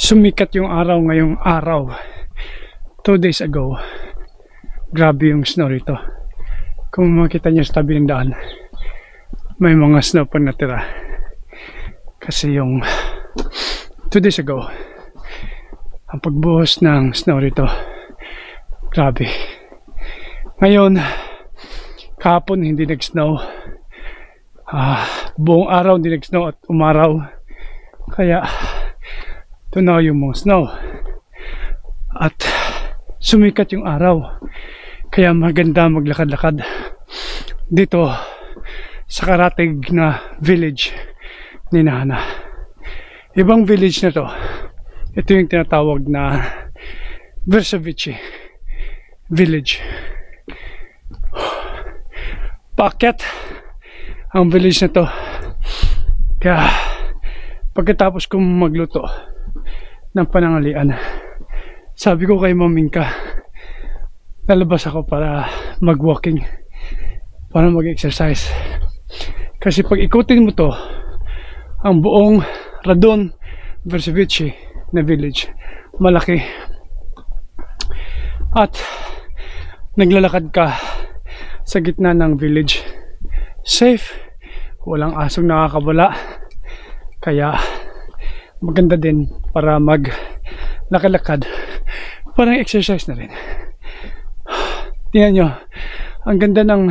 Sumikat yung araw ngayong araw. 2 days ago, grabe yung snow rito. Kung makita nyo sa tabi ng daan, may mga snow pa natira. Kasi yung 2 days ago, ang pagbuhos ng snow rito, grabe. Ngayon, kahapon hindi nag-snow. Buong araw hindi nag-snow at umaraw. Kaya ito na yung mga snow. At sumikat yung araw. Kaya maganda maglakad-lakad dito sa karatig na village ni Nana. Ibang village na to. Ito yung tinatawag na Versavici village. Paakyat ang village na to. Kaya pagkatapos kong magluto ng panangalian, sabi ko kay Mamingka, lalabas ako para mag-walking, para mag-exercise. Kasi pag ikutin mo to, ang buong Radon Versavici na village, malaki. At naglalakad ka sa gitna ng village, safe, walang asong nakakabala. Kaya maganda din para mag-lakad-lakad, parang exercise na rin. Tingnan nyo, ang ganda ng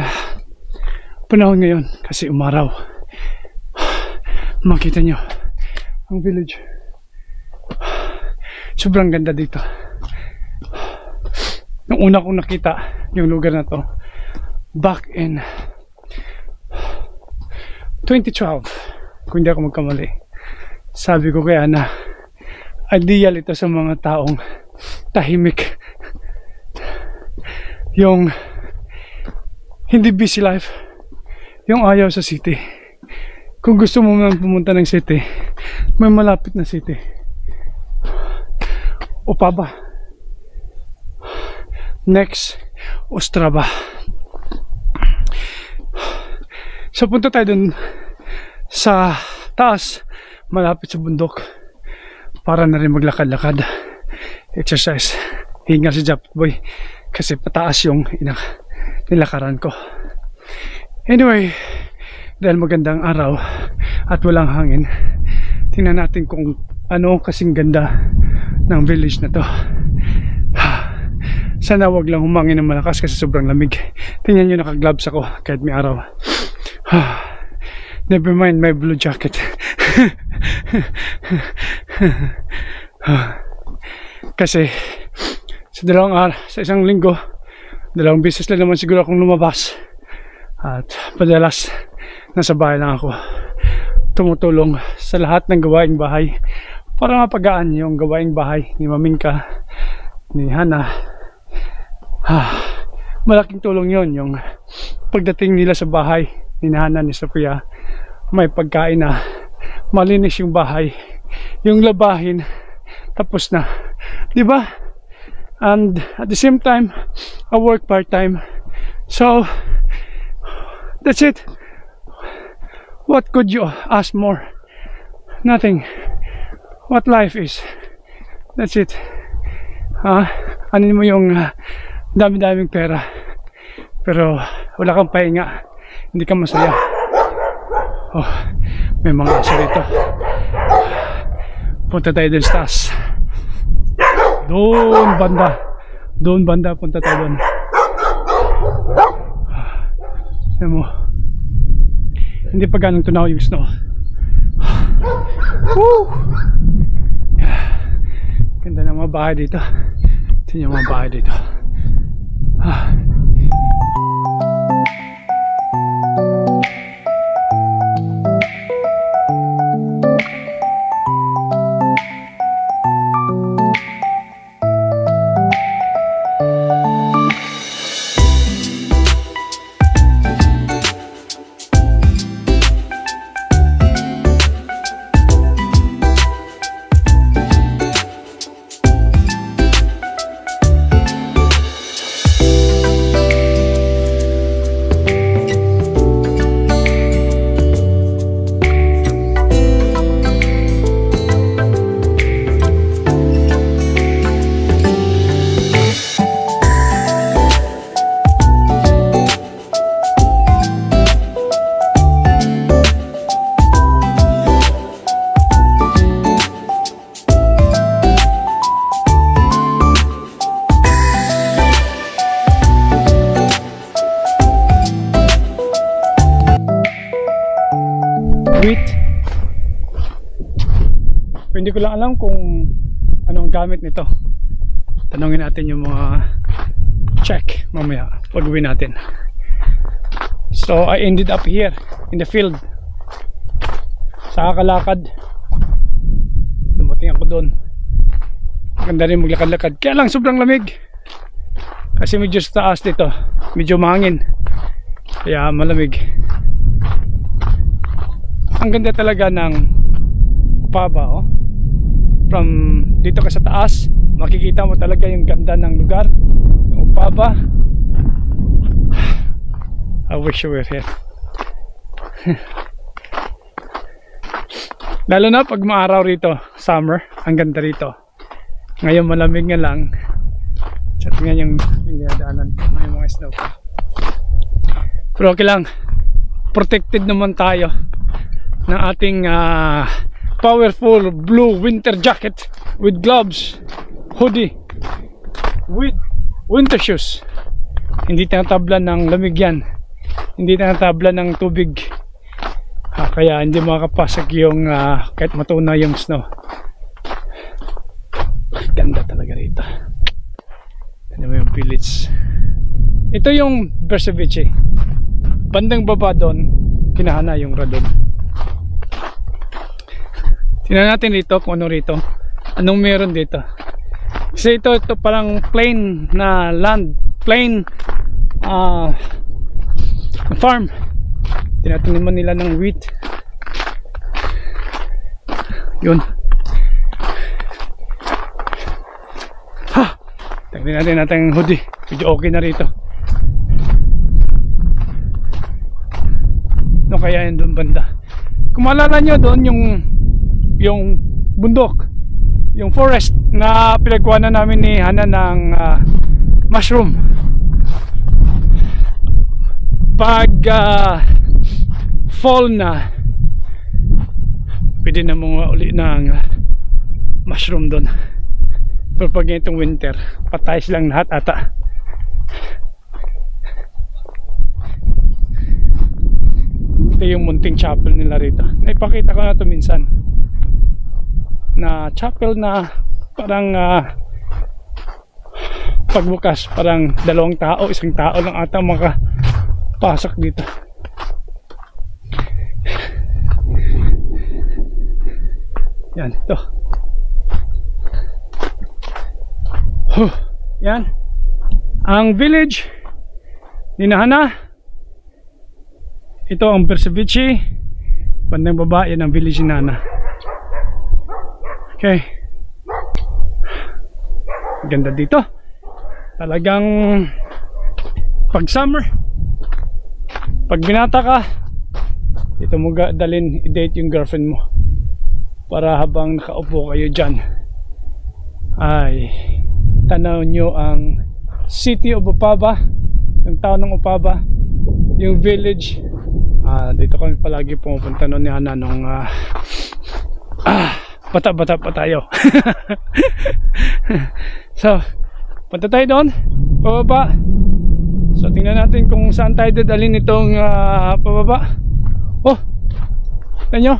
panahon ngayon kasi umaraw. Makita nyo ang village, sobrang ganda dito. Nung una kong nakita yung lugar na to back in 2012, kung hindi ako magkamali, sabi ko kaya na ideal ito sa mga taong tahimik, yung hindi busy life, yung ayaw sa city. Kung gusto mo man pumunta ng city, may malapit na city. Opava, next Ostrava. So punta tayo dun sa taas, malapit sa bundok, para na rin maglakad-lakad, exercise. Hinga si Japit Boy kasi pataas yung nilakaran ko. Anyway, dahil magandang araw at walang hangin, tingnan natin kung ano kasing ganda ng village na to. Sana wag lang humangin ng malakas kasi sobrang lamig. Tingnan nyo, naka-gloves ako kahit may araw. Never mind my blue jacket. Kasi sa isang linggo, 2 beses lang naman siguro akong lumabas. At padalas nasa bahay lang ako, tumutulong sa lahat ng gawaing bahay para mapagaan yung gawaing bahay ni Mamingka, ni Hana. Malaking tulong yon, yung pagdating nila sa bahay ni Hana, ni Sophia, may pagkain na, malinis yung bahay, yung labahin tapos na, di ba? And at the same time, I work part-time, so that's it. What could you ask more? Nothing. What life is, that's it. Ano mo yung dami-daming pera pero wala kang pahinga, hindi ka masaya. Oh, may mga aso rito. Punta tayo dun sa taas, doon banda, punta tayo dun. Ayan mo, hindi pa ganang tunaw yung snow. Woo! Ganda ng mga bahay dito. Tingnan yung mga bahay dito. Hindi ko lang alam kung anong gamit nito. Tanungin natin yung mga check mamaya pag uwi natin. So I ended up here in the field. Sa kakalakad, dumating ako doon. Ganda rin maglakad-lakad. Kaya lang sobrang lamig. Kasi medyo sa taas dito, medyo mahangin. Kaya malamig. Ang ganda talaga ng Upaba, oh. From dito ka sa taas, makikita mo talaga yung ganda ng lugar, yung Upaba. I wish you were here. Lalo na pag maaraw rito, summer, ang ganda rito. Ngayon malamig nga lang. So tingnan yung dinadaanan, may mga snow pa. Pero okay lang, protected naman tayo ng ating powerful blue winter jacket with gloves, hoodie, with winter shoes. Hindi tinatablan ng lamig yan, hindi tinatablan ng tubig, kaya hindi makakapasok yung kahit matuna yung snow. Ganda talaga rito. Ano mo yung village. Ito yung Bersevice. Bandang baba doon, Kinahana yung Radon. Tingnan natin rito kung ano rito. Anong meron dito. Kasi ito parang plain na land, plain farm. Tinataniman nila ng wheat. Yun. Tingnan natin ang hoodie. Medyo okay na rito. No, kaya yun doon banda. Kung maalala nyo doon yung bundok, yung forest na pinagkuhanan namin ni Hana ng mushroom. Pag fall na, pwede na mga uli ng mushroom doon. Pero pag itong winter, patay silang lahat ata. Ito yung munting chapel nila rito. Naipakita ko na ito minsan. Na chapel na parang pagbukas, parang dalawang tao, isang tao lang ata makapasok dito. Yan, ito. Yan ang village ni Hana. Ito ang Bersevice. Bandang baba, yan ang village ni Hana. Okay, ganda dito talagang. Pag summer, pag binata ka, dito mo dalhin i-date yung girlfriend mo, para habang nakaupo kayo dyan ay tanaw nyo ang city of Upaba, yung town ng Upaba, yung village. Dito kami palagi pumupunta noon ni Hana nung bata-bata pa tayo. So punta tayo doon pababa. So tingnan natin kung saan tayo dadalhin itong pababa. Oh, tignan nyo,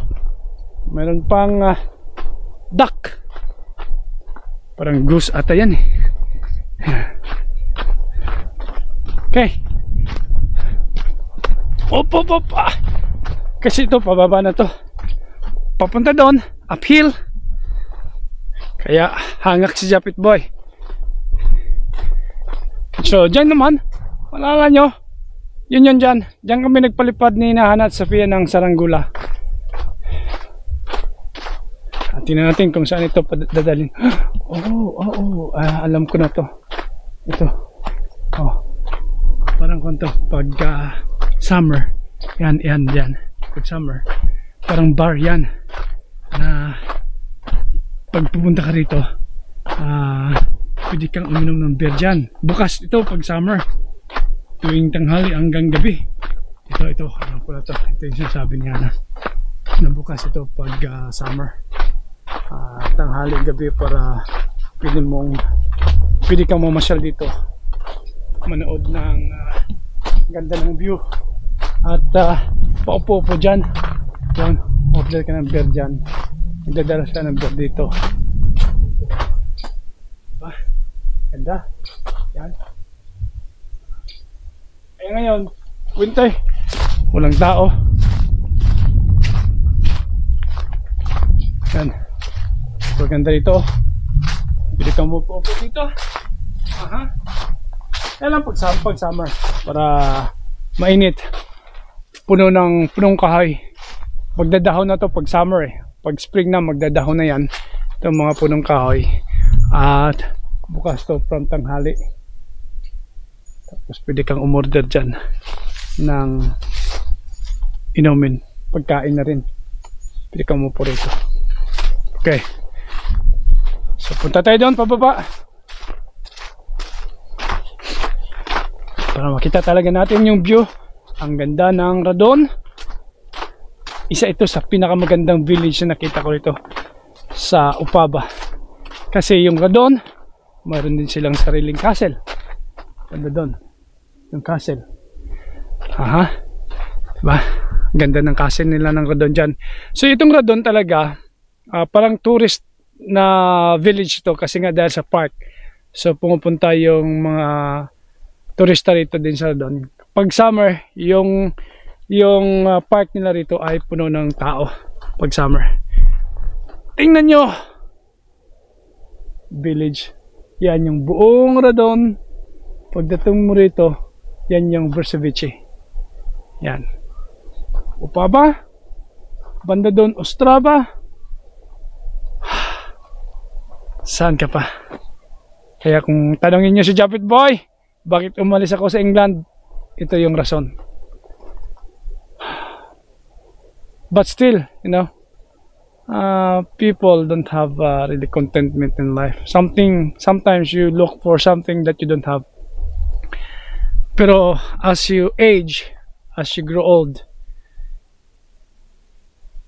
meron pang duck. Parang goose ata yan eh. Okay. Op. Kasi ito pababa na to, papunta doon uphill. Kaya hangak si Japit Boy. So dyan naman, malala nyo, yun dyan kami nagpalipad ni Hana at Sofia ng Saranggola. At tingnan natin kung saan ito dadalhin. Alam ko na to. Ito. Parang konto pag summer. Yan. Pag summer, parang bar yan na pag pupunta ka rito, pwede kang uminom ng beer dyan. Bukas ito pag summer, tuwing tanghali hanggang gabi. Ito, alam ko na to. Ito yung sinasabi niya na bukas ito pag summer, tanghali gabi, para pwede kang mamasyal dito, manood ng ganda ng view at paupo-upo dyan. Yan, order ka ng beer dyan Nagdadala siya ng boat dito. Diba? Ganda. Yan. Eh ngayon, winter. Walang tao. Yan. Maganda dito. Pili kang upo dito. Aha. Yan lang pag summer. Para mainit. Punong kahoy. Magdadahon na to pag summer eh. Pag spring na, magdadahon na yan. Itong mga punong kahoy. At bukas to from tanghali. Tapos pwede kang umorder dyan ng inumin. Pagkain na rin. Pwede kang umupo rito. Okay. So punta tayo doon pababa. Para makita talaga natin yung view. Ang ganda ng Radon. Isa ito sa pinakamagandang village na nakita ko rito sa Upaba. Kasi yung Radon, mayroon din silang sariling castle. Ganda doon. Yung castle. Aha. Diba? Ganda ng castle nila ng Radon dyan. So itong Radon talaga, parang tourist na village ito kasi nga dahil sa park. So pumupunta yung mga turista rito din sa Radon. Pag summer, yung park nila rito ay puno ng tao pag summer. Tingnan nyo village, yan yung buong Radon. Pagdating mo rito, yan yung Bercevice. Yan Upaba, banda doon Ostrava. Saan ka pa? Kaya kung tanongin nyo si Japit Boy, bakit umalis ako sa England, ito yung rason. But still, you know, people don't have really contentment in life. Sometimes you look for something that you don't have. Pero as you age, as you grow old,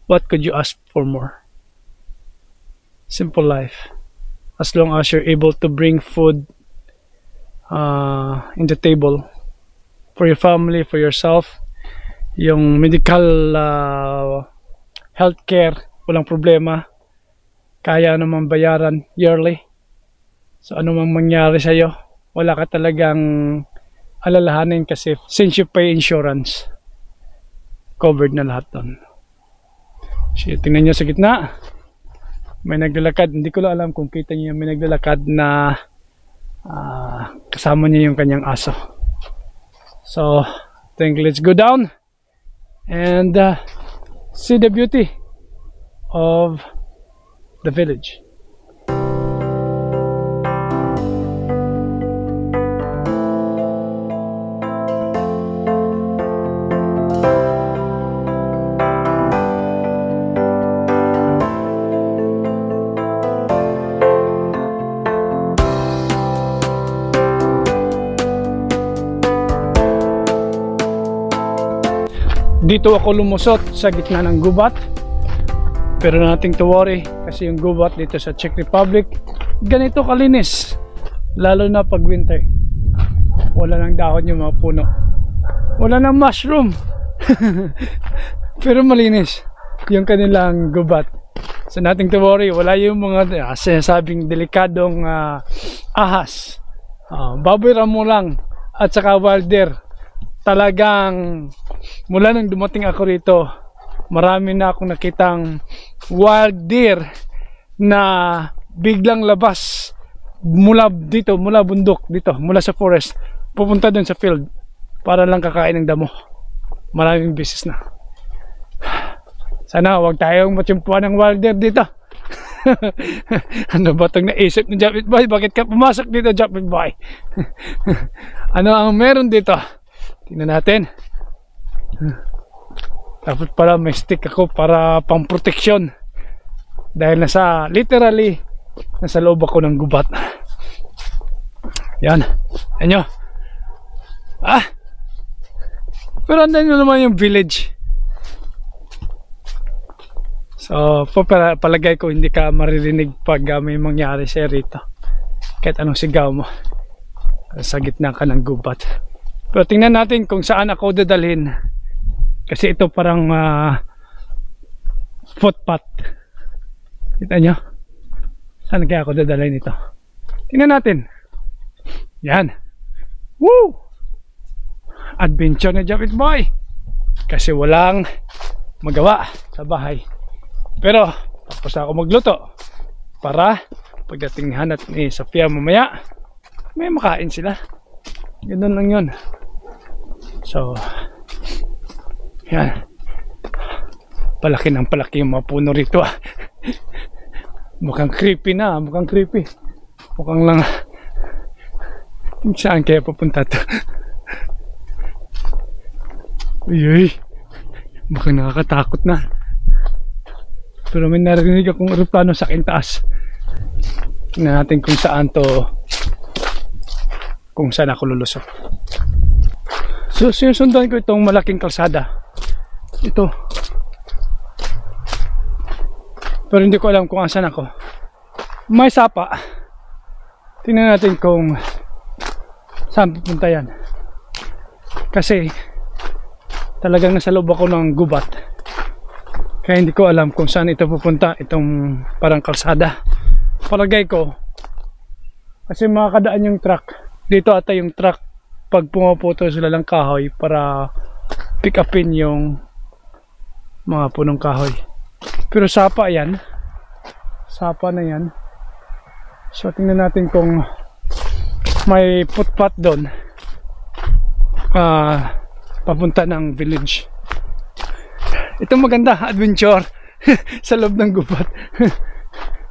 what could you ask for more? Simple life. As long as you're able to bring food in the table for your family, for yourself, yung medical healthcare, walang problema, kaya naman bayaran yearly. So ano mang mangyari sa'yo, wala ka talagang alalahanin kasi since you pay insurance, covered na lahat doon. So tingnan nyo sa gitna, may naglalakad. Hindi ko lang alam kung kita niyo, may naglalakad na kasama niya yung kanyang aso. So I think let's go down and see the beauty of the village. Dito ako lumusot sa gitna ng gubat, pero nothing to worry kasi yung gubat dito sa Czech Republic ganito kalinis, lalo na pag winter. Wala nang dahon yung mga puno, wala nang mushroom pero malinis yung kanilang gubat. So nothing to worry, wala yung mga sinasabing delikadong ahas, baboy ramo lang at saka wild deer. Talagang mula nang dumating ako rito, marami na akong nakitang wild deer na biglang labas mula dito, mula bundok dito, mula sa forest, pupunta dun sa field para lang kakain ng damo. Maraming beses na. Sana huwag tayong matsyempuan ng wild deer dito. Ano ba itong naisip ni Japit Boy? Bakit ka pumasok dito, Japit Boy? Ano ang meron dito? Tingnan natin. Dapat pala may stick ako para pang proteksyon, dahil literally nasa loob ako ng gubat. Yan. Ayan nyo. Pero andan nyo naman yung village. So palagay ko hindi ka maririnig pag may mangyari siya rito, kahit anong sigaw mo, sa gitna ka ng gubat. Pero tingnan natin kung saan ako dadalhin. Kasi ito parang footpath. Kita nyo? Saan kaya ako dadalhin ito? Tingnan natin. Yan. Woo! Adventure na Japit Boy. Kasi walang magawa sa bahay. Pero tapos ako magluto para pagdating ni Hana at ni Sofia mamaya may makain sila. Ganun lang yun. So yan. Palaki ng palaki yung mga puno rito. Mukhang creepy na. Mukhang creepy. Mukhang lang saan kaya papunta to. Uy, mukhang nakakatakot na. Pero may narinig akong aeroplano sa aking taas. Tingnan natin kung saan to, kung saan ako lulusok. So sinusundan ko itong malaking kalsada. Ito. Pero hindi ko alam kung saan ako. May sapa. Tingnan natin kung saan pupunta yan. Kasi talagang nasa loob ako ng gubat. Kaya hindi ko alam kung saan ito pupunta. Itong parang kalsada. Palagay ko kasi makakadaan yung truck. Dito ata yung truck pag pumaputo sila ng kahoy para pick upin yung mga punong kahoy. Pero sapa yan. Sapa na yan. So tingnan natin kung may footpath doon. Papunta ng village. Ito maganda, adventure. Sa loob ng gubat.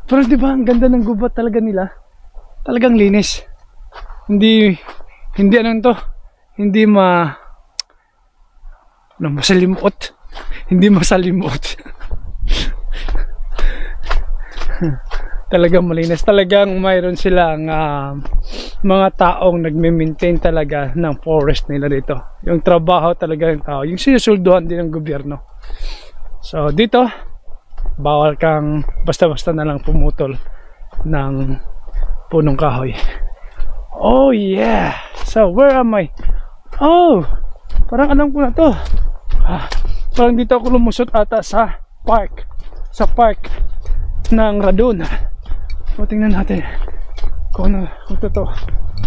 Pero di ba ang ganda ng gubat talaga nila? Talagang linis. Hindi ano to? Hindi masalimot. Hindi masalimot. Talagang malinis. Talagang mayroon silang mga taong nagme-maintain talaga ng forest nila dito. Yung trabaho talaga ng tao. Yung sinusulduhan din ng gobyerno. So dito, bawal kang basta-basta na lang pumutol ng punong kahoy. Oh yeah! So where am I? Oh! Parang alam ko na to. Parang dito ako lumusot ata sa park. Sa park ng Radon. So tingnan natin kung totoo,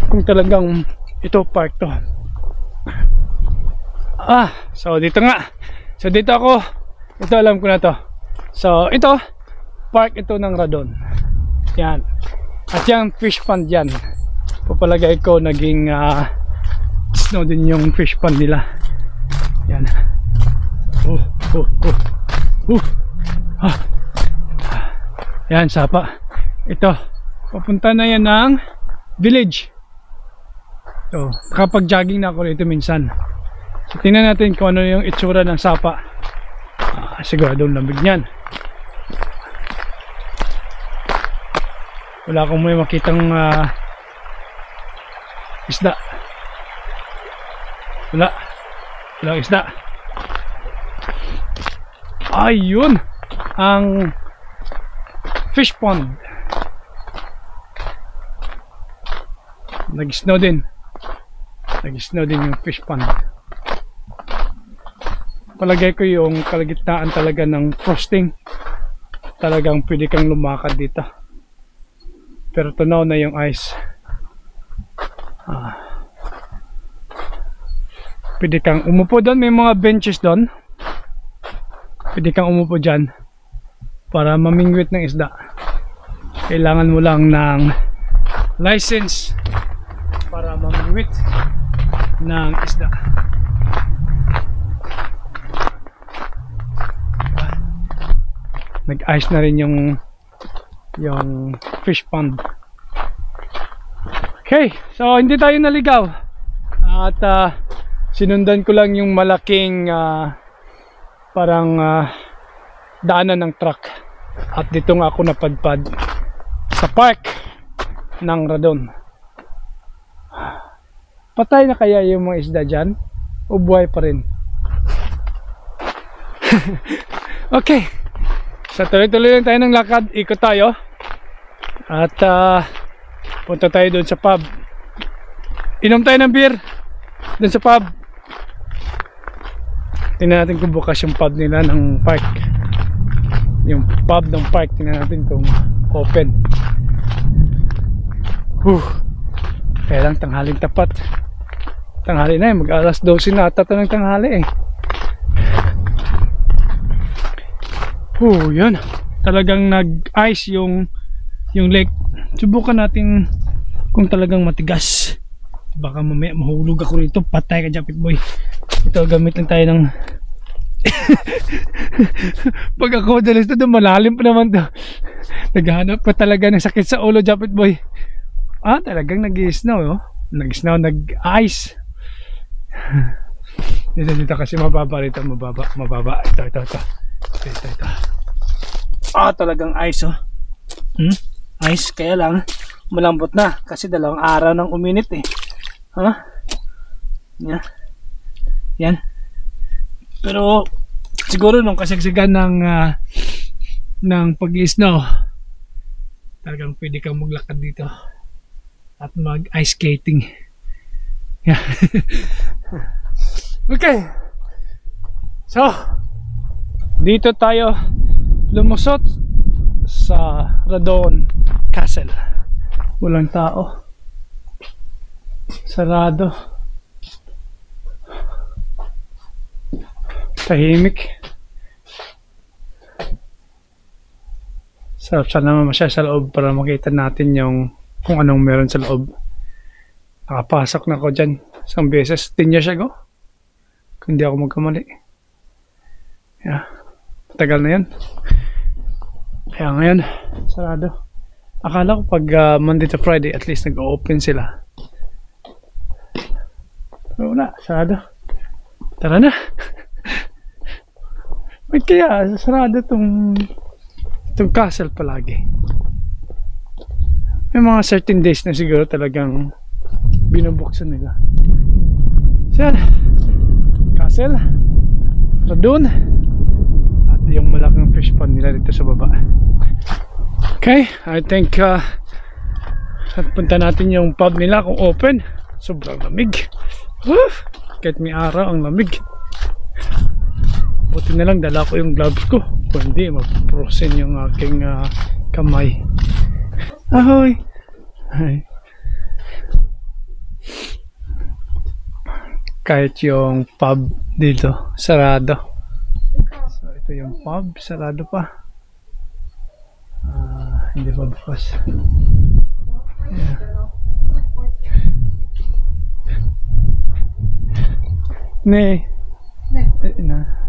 kung talagang ito park to. So dito nga. So dito ako. Ito alam ko na to. So ito park ito ng Radon. Yan. At yung fish pond dyan. Papalagay ko naging snow din yung fish pond nila. Yan. Yan, sapa. Ito, papunta na yan ng village. So, nakapag-jogging na ako dito minsan. So, tingnan natin kung ano yung itsura ng sapa. Siguradong lamig niyan. Wala akong may makitang isda. Walang isda. Ayun ang fish pond. Nag-snow din yung fish pond. Palagay ko yung kalagitnaan talaga ng frosting. Talagang pwede kang lumakad dito. Pero tunaw na yung ice. Pwede kang umupo doon. May mga benches doon. Pwede kang umupo dyan para mamingwit ng isda. Kailangan mo lang ng license para mamingwit ng isda. Nag-ice na rin yung fish pond. Okay, so hindi tayo naligaw. At sinundan ko lang yung malaking parang daanan ng truck. At dito nga ako napadpad sa park ng Radon. Patay na kaya yung mga isda dyan? O buhay pa rin? Okay. So tuloy-tuloy lang tayo ng lakad. Ikot tayo. At punta tayo doon sa pub. Inom tayo ng beer doon sa pub. Tingnan natin kung bukas yung pub nila ng park. yung pub ng park. Tingnan natin kung open. Kaya lang tanghaling tapat. Tanghali na mag alas 12 na ata ng tanghali Yan. Talagang nag-ice yung lake. Subukan natin kung talagang matigas. Baka mamaya mahulog ako rito. Patay ka, Japit Boy. Ito, gamit lang tayo ng pag ako dalas ito, malalim pa naman to. Naghahanap pa talaga ng sakit sa ulo, Japit Boy. Talagang nag-snow, nag-snow, nag-ice. Dito kasi mababa rito, mababa. Ito. Talagang ice, ice, kaya lang malambot na kasi 2 araw nang uminit yan. Pero siguro nung kasagsagan ng pag-i-snow, talagang pwede kang maglakad dito at mag-ice skating. Okay, so dito tayo lumusot sa Radon Castle. Walang tao, sarado, tahimik. Sarap sana naman siya sa loob para makita natin kung anong meron sa loob. Nakapasok na ako dyan isang beses, 10 years ago, kung hindi ako magkamali. Matagal na yan. Kaya ngayon sarado. Akala ko pag Monday to Friday at least nag-open sila, pero wala, sarado. Tara na. Wait, kaya sarado itong castle palagi. May mga certain days na siguro talagang binubuksan nila. So, castle, Radon, at yung malaking fish pond nila dito sa baba. Okay, I think punta natin yung pub nila kung open. Sobrang lamig. Kahit may araw, ang lamig. Buti na lang dala ko yung gloves ko, kung hindi mag-frozen yung aking kamay. Ahoy! Kahit yung pub dito sarado. So ito yung pub, sarado pa. Hindi pa bukas.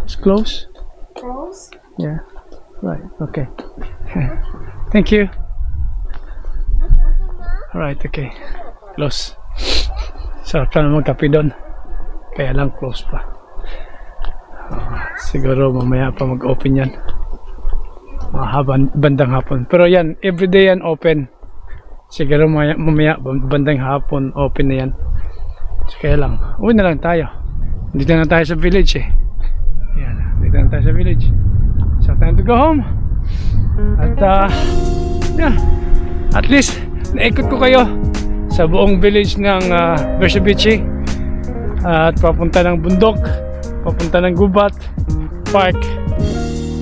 It's close. Close? Yeah. Right. Okay. Thank you. Alright. Okay. Close. Sarap na magkape doon. Kaya lang close pa. Siguro mamaya pa mag-open yan. Bandang hapon. Pero yan, everyday yan open. Siguro mamaya bandang hapon open na yan. So, kaya lang, uwi na lang tayo. Dito na tayo sa village Yan, dito na tayo sa village. So time to go home. At yeah, at least naikot ko kayo sa buong village ng Bersabici. At papunta ng bundok, papunta ng gubat, park.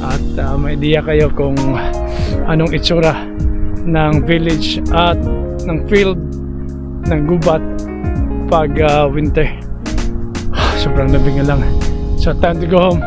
At may idea kayo kung anong itsura ng village at ng field ng gubat pag winter. Sobrang lamig na lang. So time to go home.